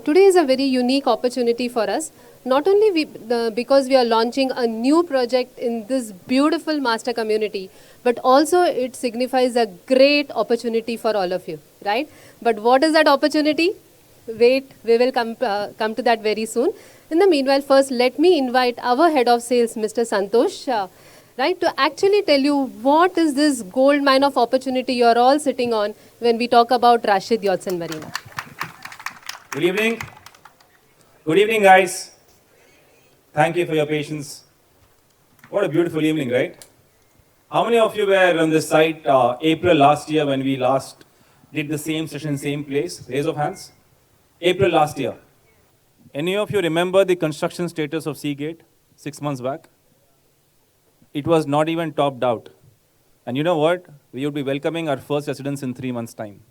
Today is a very unique opportunity for us, not only because we are launching a new project in this beautiful master community, but also it signifies a great opportunity for all of you, right? But what is that opportunity? Wait, we will come to that very soon. In the meanwhile, first let me invite our head of sales, Mr. Santosh, right, to actually tell you what is this gold mine of opportunity you are all sitting on when we talk about Rashid Yachts and Marina. Good evening. Good evening, guys. Thank you for your patience. What a beautiful evening, right? How many of you were on this site April last year when we last did the same session, same place? Raise of hands. April last year. Any of you remember the construction status of Seagate 6 months back? It was not even topped out. And you know what? We would be welcoming our first residents in 3 months' time.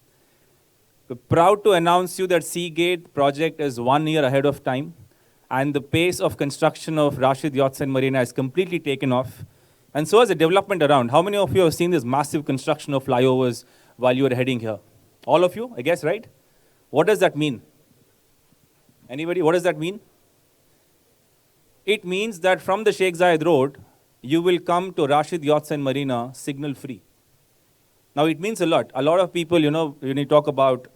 We're proud to announce you that Seagate project is 1 year ahead of time, and the pace of construction of Rashid Yachts and Marina is completely taken off. And so is the development around. How many of you have seen this massive construction of flyovers while you were heading here? All of you, I guess, right? What does that mean? Anybody, what does that mean? It means that from the Sheikh Zayed Road, you will come to Rashid Yachts and Marina signal free. Now, it means a lot. A lot of people, when you talk about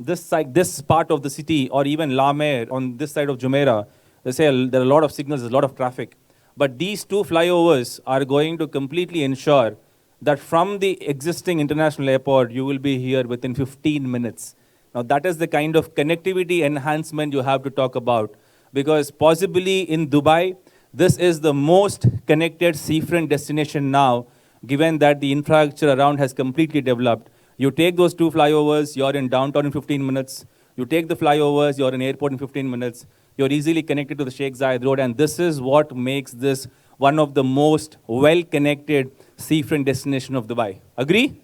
this part of the city, or even La Mer on this side of Jumeirah, they say there are a lot of signals, there's a lot of traffic. But these two flyovers are going to completely ensure that from the existing international airport, you will be here within 15 minutes. Now, that is the kind of connectivity enhancement you have to talk about. Because possibly in Dubai, this is the most connected seafront destination now, given that the infrastructure around has completely developed. You take those two flyovers, you're in downtown in 15 minutes. You take the flyovers, you're in airport in 15 minutes. You're easily connected to the Sheikh Zayed Road, and this is what makes this one of the most well-connected seafront destination of Dubai. Agree?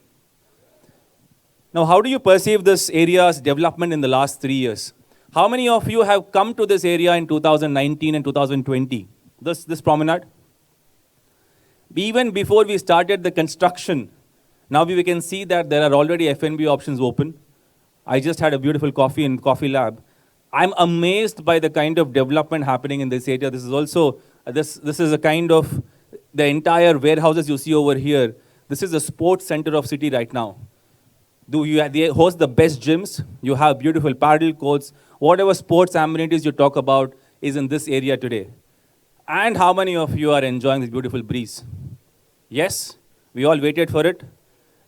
Now, how do you perceive this area's development in the last 3 years? How many of you have come to this area in 2019 and 2020? This promenade? Even before we started the construction, now we can see that there are already F&B options open. I just had a beautiful coffee in Coffee Lab. I'm amazed by the kind of development happening in this area. This is also, this is a kind of, the entire warehouses you see over here. This is the sports center of city right now. They host the best gyms. You have beautiful paddle courts. Whatever sports amenities you talk about is in this area today. And how many of you are enjoying this beautiful breeze? Yes, we all waited for it.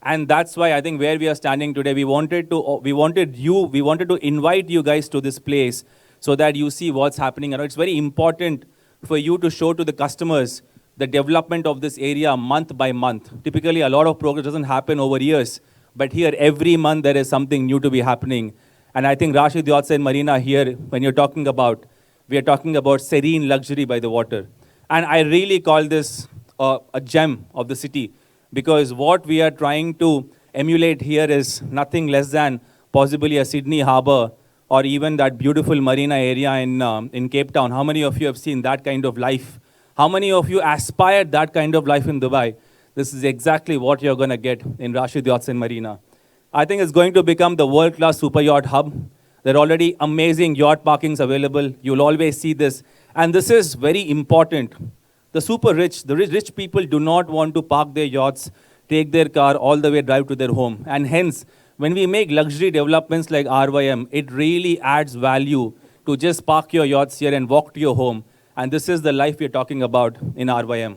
And that's why I think where we are standing today, we wanted to invite you guys to this place so that you see what's happening. And it's very important for you to show to the customers the development of this area month by month. Typically, a lot of progress doesn't happen over years, but here every month there is something new to be happening. And I think Rashid Yachts and Marina here, when you're talking about, we are talking about serene luxury by the water. And I really call this a gem of the city, because what we are trying to emulate here is nothing less than possibly a Sydney Harbour or even that beautiful marina area in Cape Town. How many of you have seen that kind of life? How many of you aspired that kind of life in Dubai? This is exactly what you're going to get in Rashid Yachts and Marina. I think it's going to become the world-class super yacht hub. There are already amazing yacht parkings available. You'll always see this. And this is very important. The rich people do not want to park their yachts, take their car all the way, drive to their home. And hence, when we make luxury developments like RYM, it really adds value to just park your yachts here and walk to your home. And this is the life we're talking about in RYM.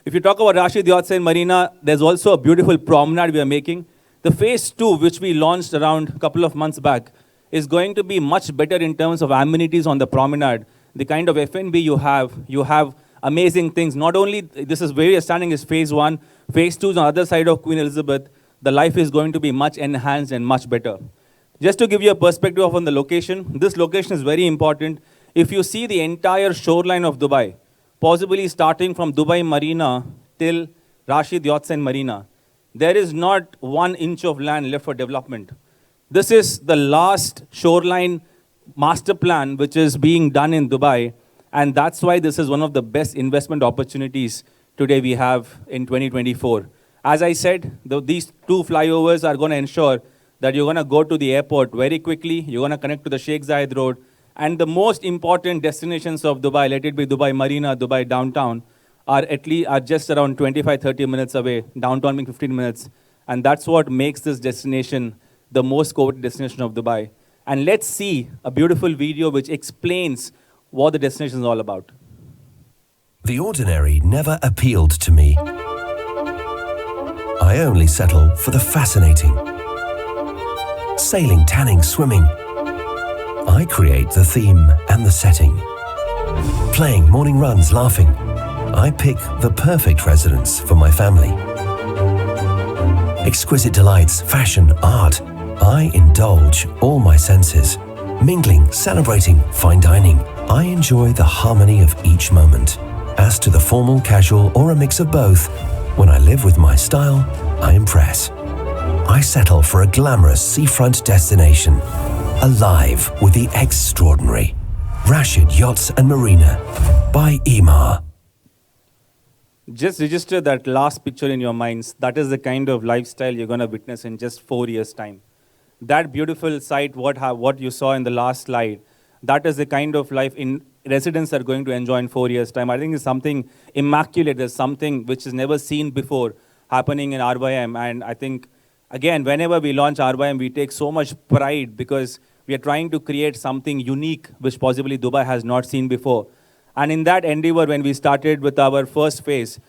If you talk about Rashid Yachts and Marina, there's also a beautiful promenade we are making. The phase 2, which we launched around a couple of months back, is going to be much better in terms of amenities on the promenade. The kind of F&B you have amazing things. Not only, this is where we are standing is phase 1. Phase 2 is on the other side of Queen Elizabeth. The life is going to be much enhanced and much better. Just to give you a perspective on the location, this location is very important. If you see the entire shoreline of Dubai, possibly starting from Dubai Marina till Rashid Yachts and Marina, there is not 1 inch of land left for development. This is the last shoreline master plan which is being done in Dubai, and that's why this is one of the best investment opportunities today we have in 2024. As I said, these two flyovers are going to ensure that you're going to go to the airport very quickly, you're going to connect to the Sheikh Zayed Road, and the most important destinations of Dubai, let it be Dubai Marina, Dubai downtown, are just around 25, 30 minutes away, downtown being 15 minutes. And that's what makes this destination the most coveted destination of Dubai. And let's see a beautiful video which explains what the destination is all about. The ordinary never appealed to me. I only settle for the fascinating. Sailing, tanning, swimming. I create the theme and the setting. Playing, morning runs, laughing. I pick the perfect residence for my family. Exquisite delights, fashion, art. I indulge all my senses. Mingling, celebrating, fine dining. I enjoy the harmony of each moment. As to the formal, casual, or a mix of both, when I live with my style, I impress. I settle for a glamorous seafront destination, alive with the extraordinary. Rashid Yachts and Marina by Emaar. Just register that last picture in your minds. That is the kind of lifestyle you're going to witness in just 4 years' time. That beautiful sight, what you saw in the last slide, that is the kind of life residents are going to enjoy in 4 years' time. I think it's something immaculate. There's something which is never seen before happening in RYM. And I think, again, whenever we launch RYM, we take so much pride because we are trying to create something unique which possibly Dubai has not seen before. And in that endeavor, when we started with our first phase,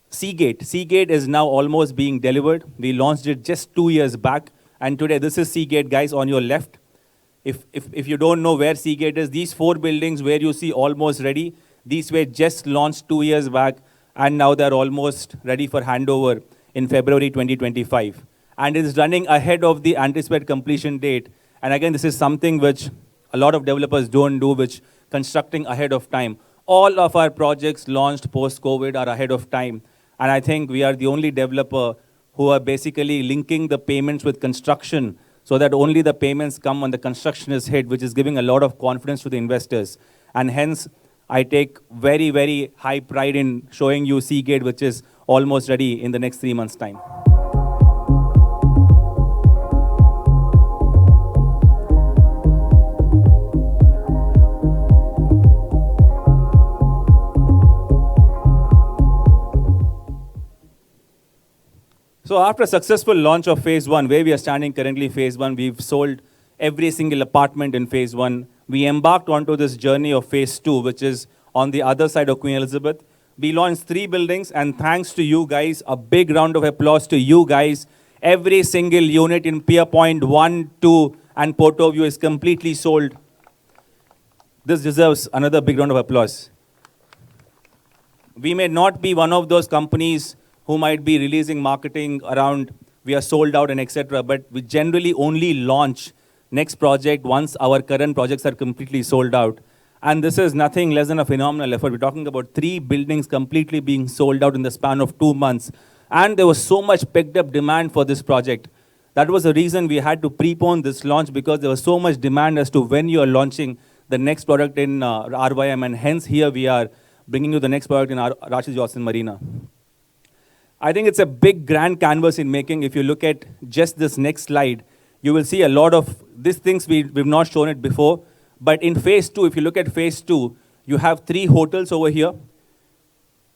Seagate is now almost being delivered. We launched it just 2 years back. And today, this is Seagate, guys, on your left. If you don't know where Seagate is, these 4 buildings where you see almost ready, these were just launched 2 years back. And now they're almost ready for handover in February 2025. And it is running ahead of the anticipated completion date. And again, this is something which a lot of developers don't do, which constructing ahead of time. All of our projects launched post-COVID are ahead of time. And I think we are the only developer who are basically linking the payments with construction so that only the payments come when the construction is hit, which is giving a lot of confidence to the investors. And hence, I take very, very high pride in showing you Seagate, which is almost ready in the next 3 months' time. So after a successful launch of phase 1, where we are standing currently phase 1, we've sold every single apartment in phase 1. We embarked onto this journey of phase 2, which is on the other side of Queen Elizabeth. We launched 3 buildings, and thanks to you guys, a big round of applause to you guys. Every single unit in Pier Point 1, 2, and Porto View is completely sold. This deserves another big round of applause. We may not be one of those companies who might be releasing marketing around we are sold out and etc. But we generally only launch next project once our current projects are completely sold out. And this is nothing less than a phenomenal effort. We're talking about 3 buildings completely being sold out in the span of 2 months. And there was so much picked up demand for this project. That was the reason we had to prepone this launch, because there was so much demand as to when you are launching the next product in RYM. And hence here we are bringing you the next product in Rashid Yachts and Marina. I think it's a big grand canvas in making. If you look at just this next slide, you will see a lot of these things we've not shown it before. But in phase 2, if you look at phase 2, you have 3 hotels over here.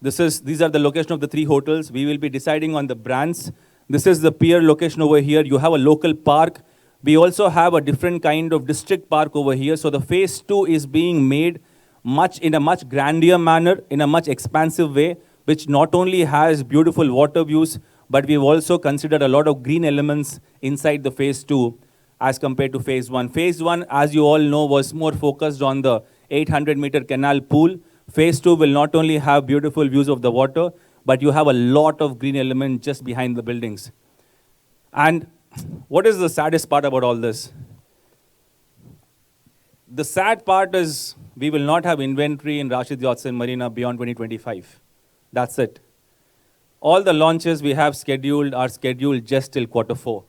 These are the location of the 3 hotels. We will be deciding on the brands. This is the pier location over here. You have a local park. We also have a different kind of district park over here. So the phase 2 is being made in a much grander manner, in a much expansive way, which not only has beautiful water views, but we've also considered a lot of green elements inside the phase 2 as compared to phase 1. Phase 1, as you all know, was more focused on the 800-meter canal pool. Phase 2 will not only have beautiful views of the water, but you have a lot of green elements just behind the buildings. And what is the saddest part about all this? The sad part is we will not have inventory in Rashid Yachts and Marina beyond 2025. That's it. All the launches we have scheduled are scheduled just till Q4.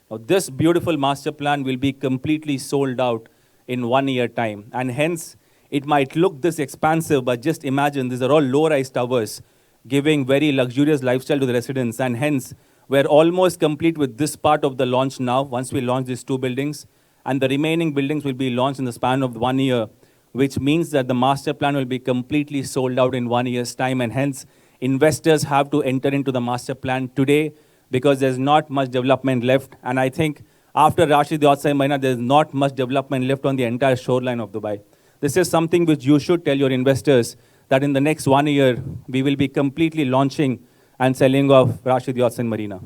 Now, this beautiful master plan will be completely sold out in 1 year time. And hence, it might look this expansive, but just imagine these are all low-rise towers giving very luxurious lifestyle to the residents. And hence, We're almost complete with this part of the launch now, once we launch these 2 buildings. And the remaining buildings will be launched in the span of 1 year, which means that the master plan will be completely sold out in 1 year's time. And hence, investors have to enter into the master plan today because there's not much development left. And I think after Rashid Yachts and Marina, there's not much development left on the entire shoreline of Dubai. This is something which you should tell your investors that in the next 1 year, we will be completely launching and selling off Rashid Yachts and Marina.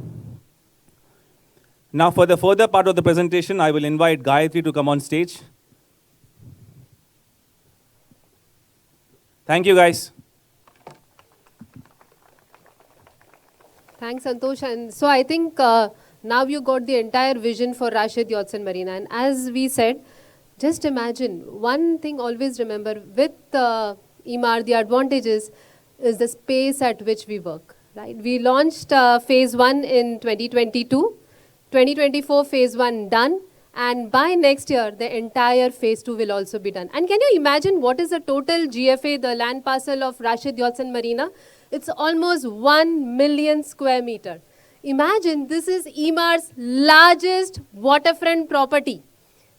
Now, for the further part of the presentation, I will invite Gayatri to come on stage. Thank you, guys. Thanks, Santosh. And so I think now you got the entire vision for Rashid Yachts and Marina. And as we said, just imagine, one thing always remember, with Emaar, the advantages is the space at which we work. Right? We launched phase 1 in 2022, 2024 phase 1 done, and by next year, the entire phase 2 will also be done. And can you imagine what is the total GFA, the land parcel of Rashid Yachts and Marina? It's almost 1 million square meter. Imagine this is Emaar's largest waterfront property.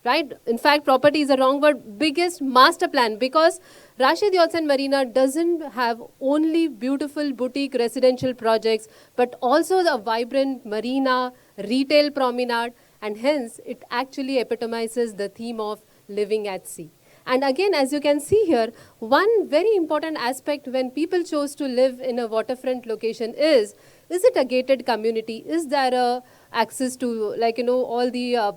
Right? In fact, property is a wrong word, biggest master plan, because Rashid Yachts and Marina doesn't have only beautiful boutique residential projects, but also the vibrant marina, retail promenade, and hence it actually epitomizes the theme of living at sea. And again, as you can see here, one very important aspect when people chose to live in a waterfront location is it a gated community? Is there a access to, like, all the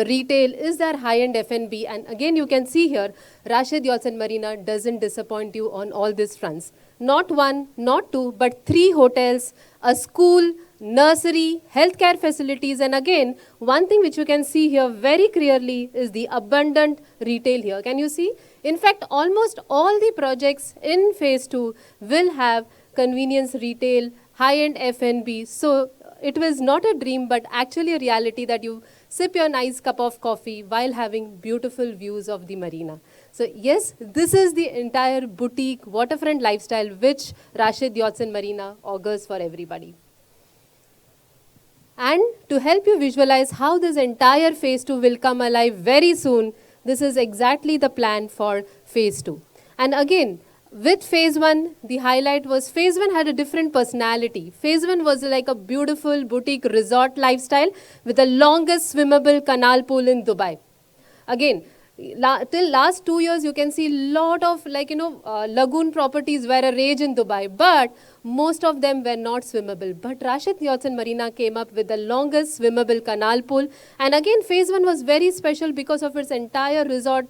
retail? Is there high-end F&B? And again, you can see here, Rashid Yachts and Marina doesn't disappoint you on all these fronts. Not 1, not 2, but 3 hotels, a school, nursery, healthcare facilities. And again, one thing which you can see here very clearly is the abundant retail here. Can you see? In fact, almost all the projects in phase 2 will have convenience retail, high-end F&B. So it was not a dream, but actually a reality that you sip your nice cup of coffee while having beautiful views of the marina. So yes, this is the entire boutique waterfront lifestyle which Rashid Yachts and Marina augurs for everybody. And to help you visualize how this entire phase 2 will come alive very soon, this is exactly the plan for phase 2. And again, with phase 1, the highlight was phase 1 had a different personality. Phase 1 was like a beautiful boutique resort lifestyle with the longest swimmable canal pool in Dubai. Again, till last 2 years, you can see lot of lagoon properties were a rage in Dubai, but most of them were not swimmable. But Rashid Yachts and Marina came up with the longest swimmable canal pool. And again, phase 1 was very special because of its entire resort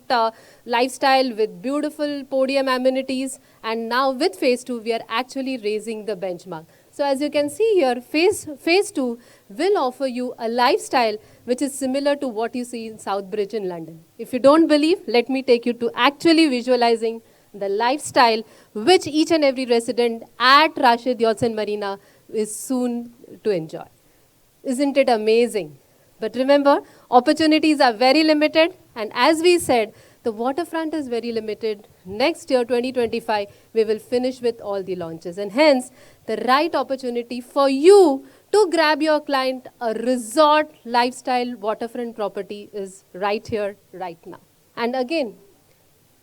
lifestyle with beautiful podium amenities. And now with phase 2, we are actually raising the benchmark. So as you can see here, phase 2 will offer you a lifestyle which is similar to what you see in South Bridge in London. If you don't believe, let me take you to actually visualizing the lifestyle which each and every resident at Rashid Yachts and Marina is soon to enjoy. Isn't it amazing? But remember, opportunities are very limited, and as we said, the waterfront is very limited. Next year, 2025, we will finish with all the launches. And hence, the right opportunity for you to grab your client a resort lifestyle waterfront property is right here, right now. And again,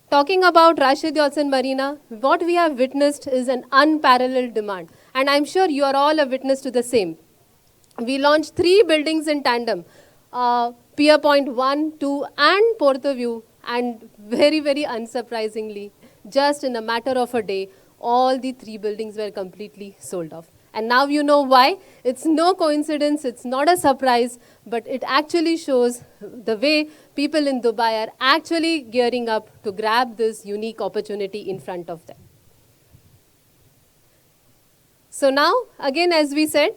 talking about Rashid Yachts and Marina, what we have witnessed is an unparalleled demand. And I'm sure you are all a witness to the same. We launched 3 buildings in tandem, Pier Point 1, 2, and Porto View. And very, very unsurprisingly, just in a matter of a day, all the 3 buildings were completely sold off. And now you know why. It's no coincidence, it's not a surprise, but it actually shows the way people in Dubai are actually gearing up to grab this unique opportunity in front of them. So now, again, as we said,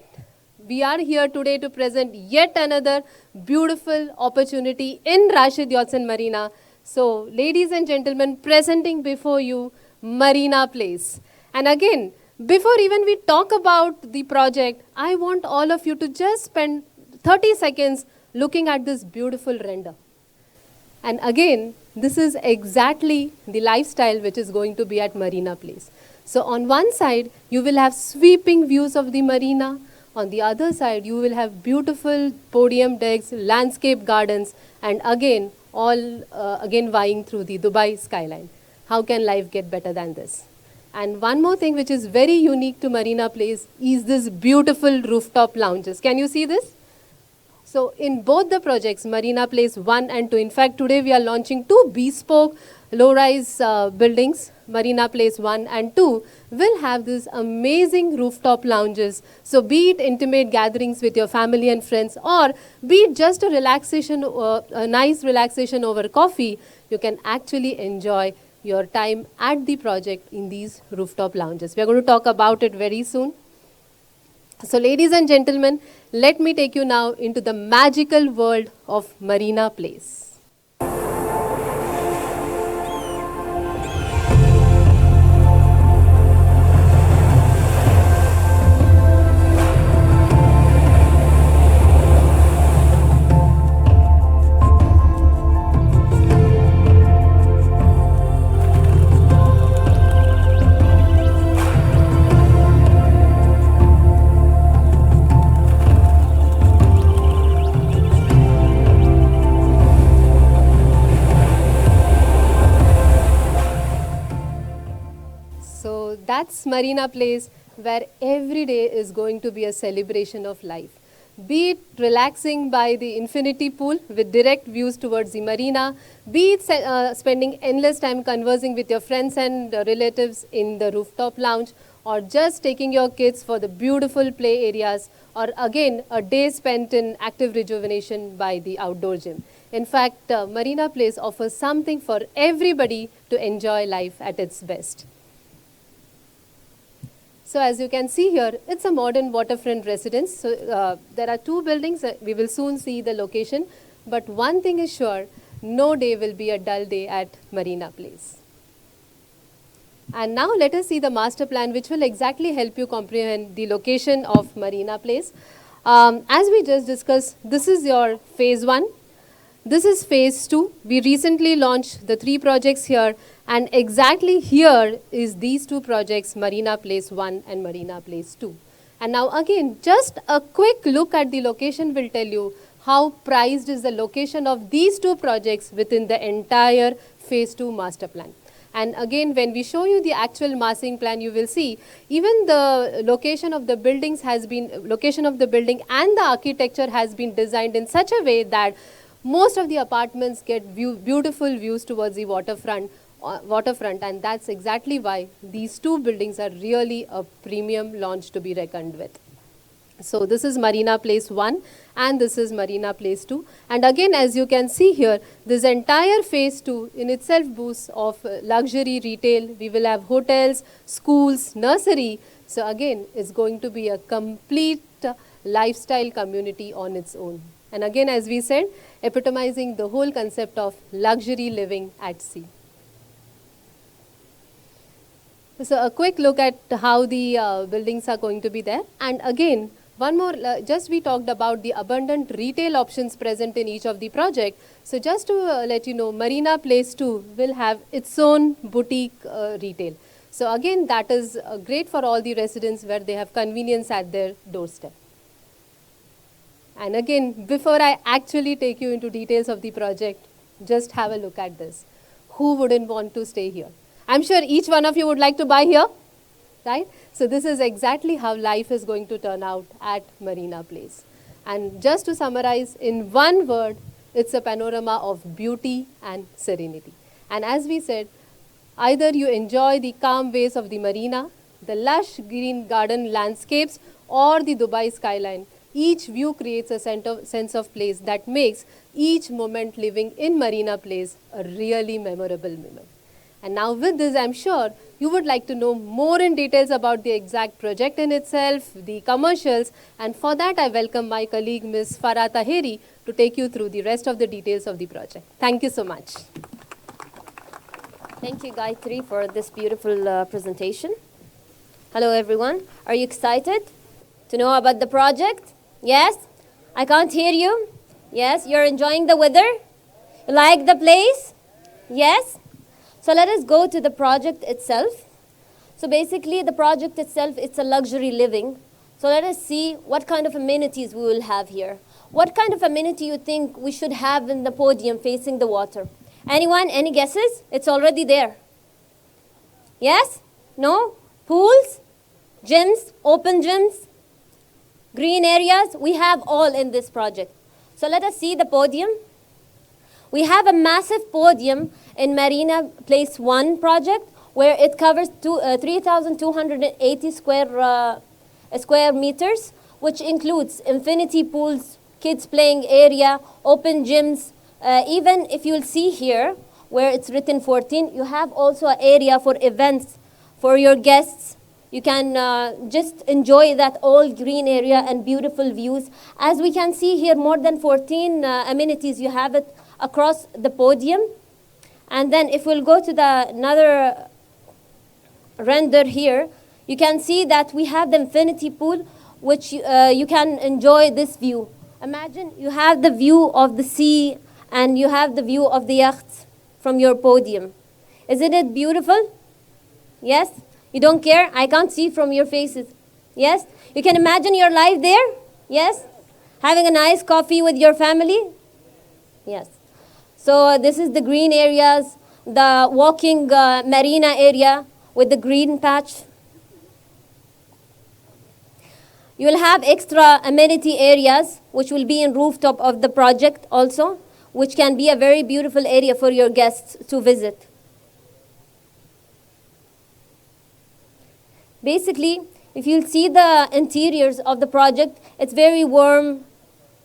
we are here today to present yet another beautiful opportunity in Rashid Yachts and Marina. So, ladies and gentlemen, presenting before you Marina Place. And again, before even we talk about the project, I want all of you to just spend 30 seconds looking at this beautiful render. And again, this is exactly the lifestyle which is going to be at Marina Place. So on one side, you will have sweeping views of the marina. On the other side, you will have beautiful podium decks, landscape gardens, and again, all again vying through the Dubai skyline. How can life get better than this? And one more thing which is very unique to Marina Place is this beautiful rooftop lounges. Can you see this? So in both the projects, Marina Place 1 and 2, in fact today we are launching two bespoke low-rise buildings. Marina Place 1 and 2 will have these amazing rooftop lounges. So be it intimate gatherings with your family and friends, or be it just a relaxation, a nice relaxation over coffee, you can actually enjoy your time at the project in these rooftop lounges. We are going to talk about it very soon. So ladies and gentlemen, let me take you now into the magical world of Marina Place. So that's Marina Place, where every day is going to be a celebration of life. Be it relaxing by the infinity pool with direct views towards the marina, be it spending endless time conversing with your friends and relatives in the rooftop lounge, or just taking your kids for the beautiful play areas, or again a day spent in active rejuvenation by the outdoor gym. In fact, Marina Place offers something for everybody to enjoy life at its best. So as you can see here, it's a modern waterfront residence. So there are two buildings. We will soon see the location. But one thing is sure, no day will be a dull day at Marina Place. And now let us see the master plan, which will exactly help you comprehend the location of Marina Place. As we just discussed, this is your phase 1. This is phase 2. We recently launched the 3 projects here, and exactly here is these 2 projects, Marina Place 1 and Marina Place 2. And now again, just a quick look at the location will tell you how prized is the location of these 2 projects within the entire phase 2 master plan. And again, when we show you the actual massing plan, you will see even the location of the buildings has been, location of the building and the architecture has been designed in such a way that most of the apartments get beautiful views towards the waterfront, and that's exactly why these 2 buildings are really a premium launch to be reckoned with. So this is Marina Place 1 and this is Marina Place 2. And again, as you can see here, this entire phase 2 in itself boasts of luxury retail. We will have hotels, schools, nursery. So again, it's going to be a complete lifestyle community on its own. And again, as we said, epitomizing the whole concept of luxury living at sea. So a quick look at how the buildings are going to be there. And again, one more, just we talked about the abundant retail options present in each of the project. So just to let you know, Marina Place 2 will have its own boutique retail. So again, that is great for all the residents where they have convenience at their doorstep. And again, before I actually take you into details of the project, just have a look at this. Who wouldn't want to stay here? I'm sure each one of you would like to buy here, right? So this is exactly how life is going to turn out at Marina Place. And just to summarize in one word, it's a panorama of beauty and serenity. And as we said, either you enjoy the calm ways of the marina, the lush green garden landscapes, or the Dubai skyline. Each view creates a sense of place that makes each moment living in Marina Place a really memorable moment. And now with this, I'm sure you would like to know more in details about the exact project in itself, the commercials, and for that I welcome my colleague Ms. Farah Taheri to take you through the rest of the details of the project. Thank you so much. Thank you, Gayatri, for this beautiful presentation. Hello, everyone. Are you excited to know about the project? Yes? I can't hear you. Yes? You're enjoying the weather? You like the place? Yes? So let us go to the project itself. So basically, the project itself, it's a luxury living. So let us see what kind of amenities we will have here. What kind of amenity you think we should have in the podium facing the water? Anyone? Any guesses? It's already there. Yes? No? Pools? Gyms? Open gyms? Green areas? We have all in this project. So let us see the podium. We have a massive podium in Marina Place 1 project where it covers 3,280 square meters, which includes infinity pools, kids playing area, open gyms. Even if you'll see here where it's written 14, you have also an area for events for your guests. You can just enjoy that all green area and beautiful views. As we can see here, more than 14 amenities, you have it across the podium. And then if we'll go to the another render here, you can see that we have the infinity pool, which you can enjoy this view. Imagine you have the view of the sea and you have the view of the yachts from your podium. Isn't it beautiful? Yes? You don't care? I can't see from your faces. Yes? You can imagine your life there? Yes? Having a nice coffee with your family? Yes. So this is the green areas, the walking marina area with the green patch. You will have extra amenity areas which will be in rooftop of the project also, which can be a very beautiful area for your guests to visit. Basically, if you'll see the interiors of the project, it's very warm,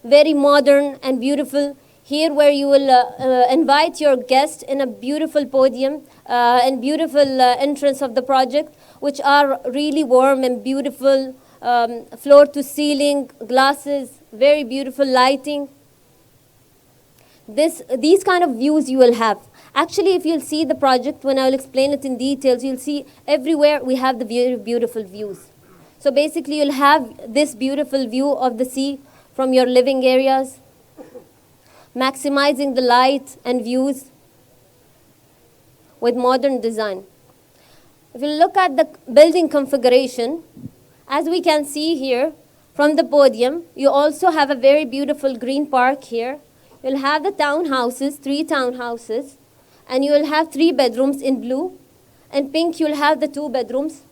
very modern and beautiful. Here where you will invite your guests in a beautiful podium and beautiful entrance of the project, which are really warm and beautiful, floor to ceiling, glasses, very beautiful lighting. These kind of views you will have. Actually, if you'll see the project, when I will explain it in details, you'll see everywhere we have the very beautiful views. So basically, you'll have this beautiful view of the sea from your living areas, maximizing the light and views with modern design. If you look at the building configuration, as we can see here from the podium, you also have a very beautiful green park here. You'll have the townhouses, 3 townhouses, and you will have 3 bedrooms in blue. In pink, you'll have the 2 bedrooms.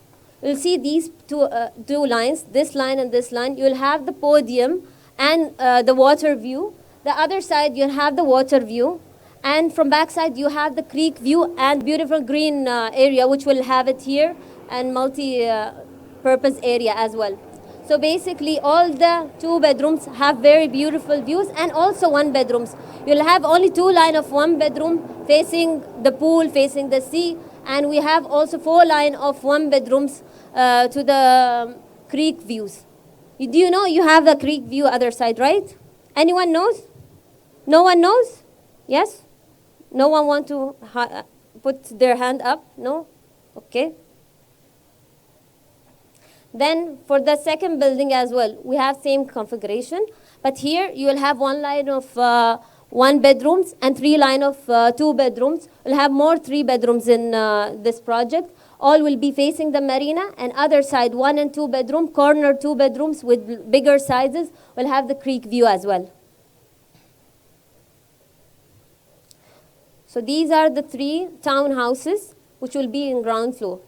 You'll see these two lines, this line and this line. You'll have the podium and the water view. The other side, you'll have the water view. And from back side, you have the creek view and beautiful green area, which will have it here, and multi-purpose area as well. So basically, all the 2 bedrooms have very beautiful views, and also 1 bedrooms. You'll have only 2 line of 1 bedroom facing the pool, facing the sea, and we have also 4 line of 1 bedrooms to the creek views. Do you know you have the creek view other side, right? Anyone knows? No one knows? Yes? No one want to put their hand up? No? Okay. Then for the second building as well, we have same configuration. But here you will have 1 line of 1 bedrooms and 3 line of 2 bedrooms. We'll have more 3 bedrooms in this project. All will be facing the marina, and other side 1 and 2 bedroom, corner 2 bedrooms with bigger sizes will have the creek view as well. So these are the 3 townhouses which will be in ground floor.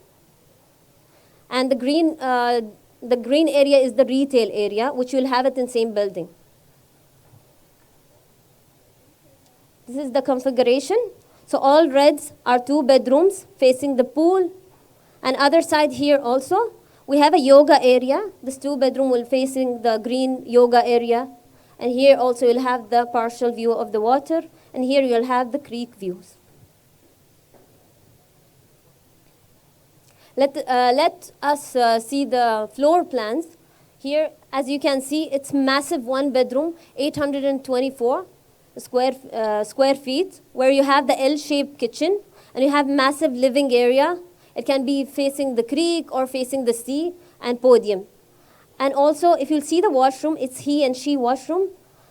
And the green area is the retail area, which will have it in same building. This is the configuration. So all reds are 2 bedrooms facing the pool. And other side here also, we have a yoga area. This 2 bedroom will facing the green yoga area. And here also you'll have the partial view of the water. And here you'll have the creek views. Let us see the floor plans. Here, as you can see, it's massive 1 bedroom, 824 square feet, where you have the L-shaped kitchen, and you have massive living area. It can be facing the creek or facing the sea, and podium. And also, if you'll see the washroom, it's he and she washroom,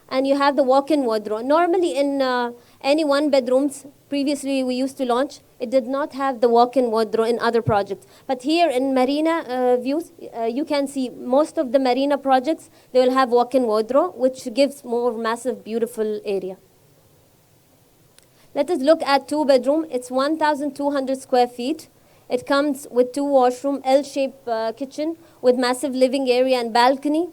and you have the walk-in wardrobe. Normally in any 1 bedrooms, previously we used to launch, It did not have the walk-in wardrobe in other projects. But here in Marina views, you can see most of the Marina projects, they will have walk-in wardrobe, which gives more massive, beautiful area. Let us look at 2-bedroom. It's 1,200 square feet. It comes with 2 washroom, L-shaped kitchen with massive living area and balcony.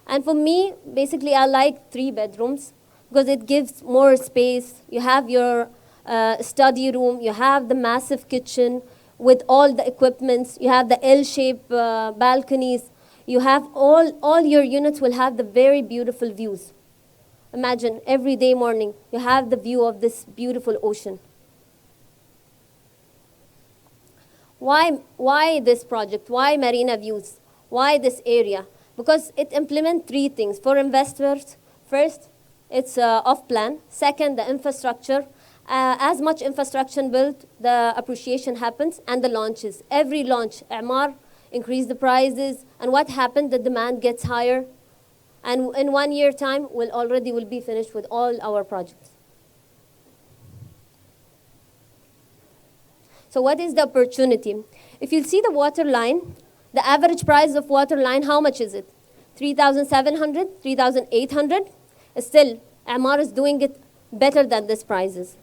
And for me, basically, I like 3 bedrooms because it gives more space. You have your study room. You have the massive kitchen with all the equipments. You have the L-shaped balconies. You have all your units will have the very beautiful views. Imagine every day morning, you have the view of this beautiful ocean. Why this project? Why Marina Views? Why this area? Because it implements 3 things. For investors, first, it's off-plan. Second, the infrastructure. As much infrastructure built, the appreciation happens, and the launches. Every launch, Amar increase the prices, and what happened? The demand gets higher. And in 1 year time, will be finished with all our projects. So what is the opportunity? If you see the water line, the average price of water line, how much is it? 3,700, 3,800. Still, Amar is doing it better than these prices.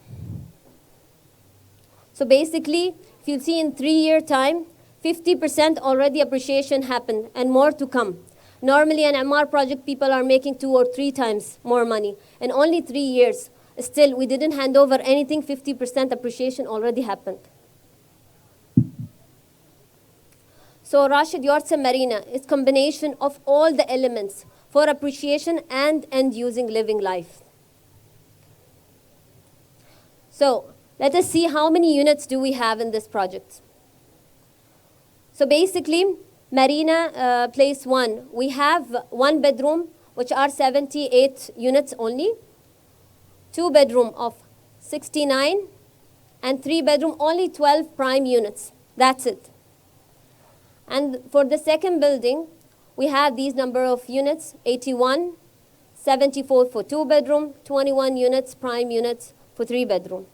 So basically, if you see in 3 year time, 50% already appreciation happened and more to come. Normally, an MR project, people are making 2 or 3 times more money. In only 3 years, still, we didn't hand over anything, 50% appreciation already happened. So Rashid Yachts and Marina is combination of all the elements for appreciation and end-using living life. So let us see how many units do we have in this project. So basically, Marina Place 1, we have 1 bedroom, which are 78 units only, 2 bedroom of 69, and 3 bedroom, only 12 prime units. That's it. And for the second building, we have these number of units, 81, 74 for 2 bedroom, 21 units, prime units for 3 bedroom.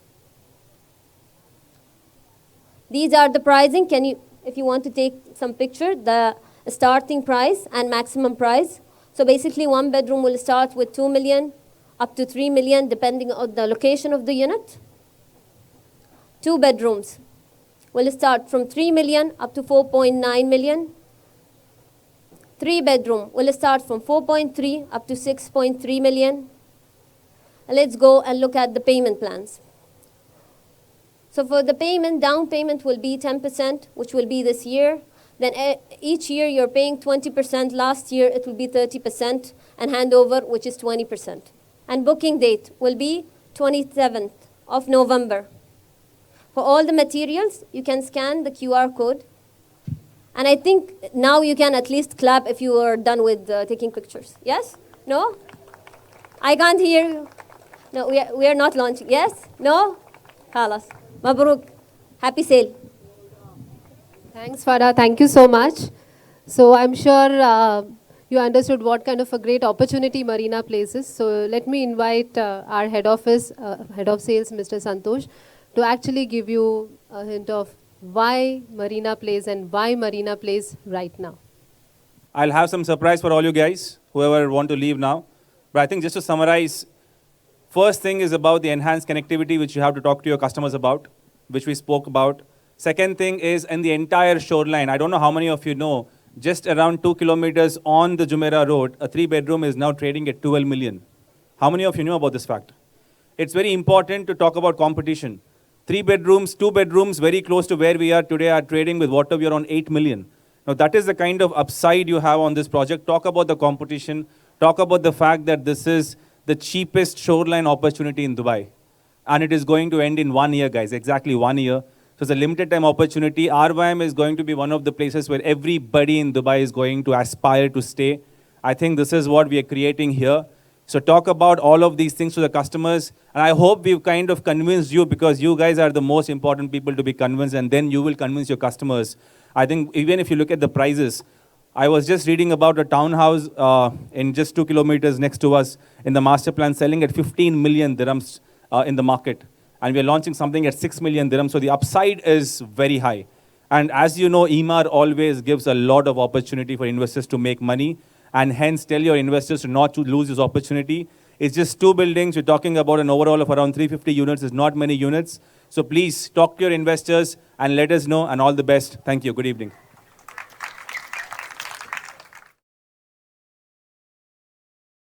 These are the pricing. Can you, if you want to take some picture, the starting price and maximum price. So basically 1 bedroom will start with 2 million up to 3 million depending on the location of the unit. 2 bedrooms will start from 3 million up to 4.9 million. 3 bedroom will start from 4.3 up to 6.3 million. Let's go and look at the payment plans. So for the payment, down payment will be 10%, which will be this year. Then each year you're paying 20%. Last year it will be 30%, and handover, which is 20%. And booking date will be 27th of November. For all the materials, you can scan the QR code. And I think now you can at least clap if you are done with taking pictures. Yes? No? I can't hear you. No, we are not launching. Yes? No? Khalas. Mabruk. Happy sale. Thanks, Farah. Thank you so much. So I'm sure you understood what kind of a great opportunity Marina places. So let me invite our head of sales, Mr. Santosh, to actually give you a hint of why Marina Place and why Marina Place right now. I'll have some surprise for all you guys, whoever want to leave now. But I think just to summarize, first thing is about the enhanced connectivity, which you have to talk to your customers about, which we spoke about. Second thing is in the entire shoreline. I don't know how many of you know, just around 2 kilometers on the Jumeirah Road, a 3-bedroom is now trading at 12 million. How many of you know about this fact? It's very important to talk about competition. 3 bedrooms, 2 bedrooms, very close to where we are today, are trading with whatever you're on 8 million. Now that is the kind of upside you have on this project. Talk about the competition. Talk about the fact that this is the cheapest shoreline opportunity in Dubai. And it is going to end in 1 year, guys, exactly 1 year. So it's a limited time opportunity. RYM is going to be one of the places where everybody in Dubai is going to aspire to stay. I think this is what we are creating here. So talk about all of these things to the customers. And I hope we've kind of convinced you, because you guys are the most important people to be convinced, and then you will convince your customers. I think even if you look at the prices, I was just reading about a townhouse in just 2 kilometers next to us in the master plan selling at 15 million dirhams. in the market. And we are launching something at 6 million dirhams, so the upside is very high. And as you know, EMAR always gives a lot of opportunity for investors to make money, and hence tell your investors to not to lose this opportunity. It's just 2 buildings. We're talking about an overall of around 350 units. It's not many units. So please talk to your investors and let us know, and all the best. Thank you. Good evening.